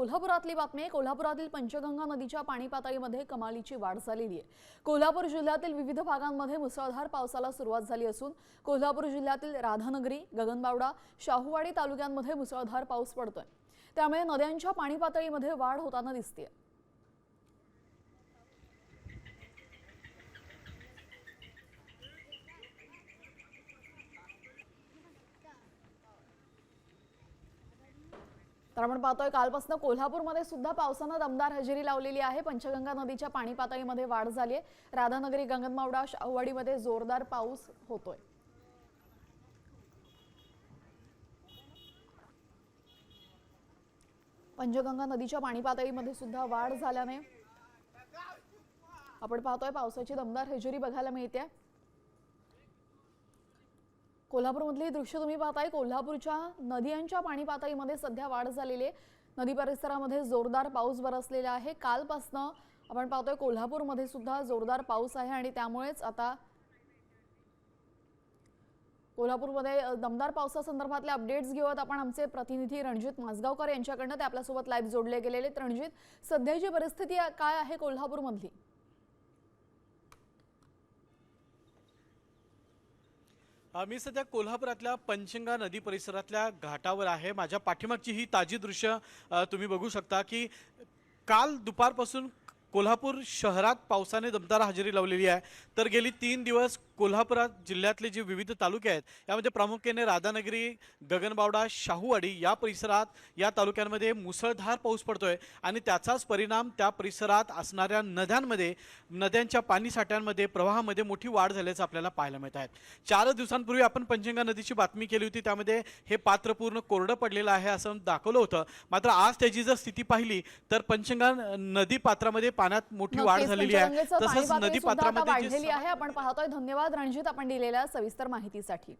कोल्हापुरातली बातमी आहे। कोल्हापुरातील पंचगंगा नदीच्या पाणी पातळीमध्ये कमालीची वाढ झालेली आहे। कोल्हापूर जिल्ह्यातील विविध भागांमध्ये मुसळधार पावसाला सुरुवात झाली असून कोल्हापूर जिल्ह्यातील राधानगरी, गगनबावडा, शाहूवाडी तालुक्यांमध्ये मुसळधार पाऊस पडतोय। त्यामुळे नद्यांच्या पाणी पातळीमध्ये वाढ होताना दिसते। तर आपण पाहतोय कालपासून कोल्हापूरमध्ये सुद्धा पावसाने दमदार हजेरी लावलेली आहे। पंचगंगा नदीच्या पाणी पातळीमध्ये वाढ झाली आहे। राधानगरी, गगनबावडा, शाहूवाडीमध्ये जोरदार पाऊस होतोय। पंचगंगा नदीच्या पाणी पातळीमध्ये सुद्धा वाढ झाल्याने आपण पाहतोय पावसाची दमदार हजेरी बघायला मिळते। कोल्हापूरमधली दृश्य तुम्ही पाहताय। कोल्हापूरच्या नद्यांच्या पाणी पातळीमध्ये सध्या वाढ झालेली आहे। नदी परिसरामध्ये जोरदार पाऊस बरसलेला आहे। कालपासून आपण पाहतोय कोल्हापूरमध्ये सुद्धा जोरदार पाऊस आहे आणि त्यामुळेच आता कोल्हापूरमध्ये दमदार पावसासंदर्भातले अपडेट्स घेऊयात आपण आमचे प्रतिनिधी रणजित माजगावकर यांच्याकडून। ते आपल्यासोबत लाईव्ह जोडले गेलेले। रणजित, सध्याची परिस्थिती काय आहे कोल्हापूरमधली? मी सध्या कोल्हापुरातल्या पंचगंगा नदी परिसरातल्या घाटावर आहे। माझ्या पाठीमागची ही ताजी दृश्य तुम्ही बघू शकता की काल दुपारपासून कोल्हापूर शहरात पावसाने दमदार हजेरी लावलेली आहे। तर गेली 3 दिवस कोल्हापुरात जिल्ह्यातले जे विविध तालुके आहेत यामध्ये प्रामुख्याने राधानगरी, गगनबावडा, शाहूवाडी या परिसरात या तालुक्यांमध्ये मुसळधार पाऊस पडतोय आणि त्याचाच परिणाम त्या परिसरात असणाऱ्या नद्यांच्या पाणी साठ्यांमध्ये प्रवाहामध्ये मोठी वाढ झाल्याचं आपल्याला पाहायला मिळत आहे। 4 दिवसांपूर्वी आपण पंचगंगा नदीची बातमी केली होती, त्यामध्ये हे पात्र पूर्ण कोरडं पडलेलं आहे असं दाखवलं होतं। मात्र आज त्याची जर स्थिती पाहिली तर पंचगंगा नदी पात्रामध्ये पाण्यात मोठी वाढ झालेली आहे। तसंच नदी पात्रामध्ये वाढलेली आहे। आपण पाहतोय। धन्यवाद रणजित आपण दिलेल्या सविस्तर माहितीसाठी।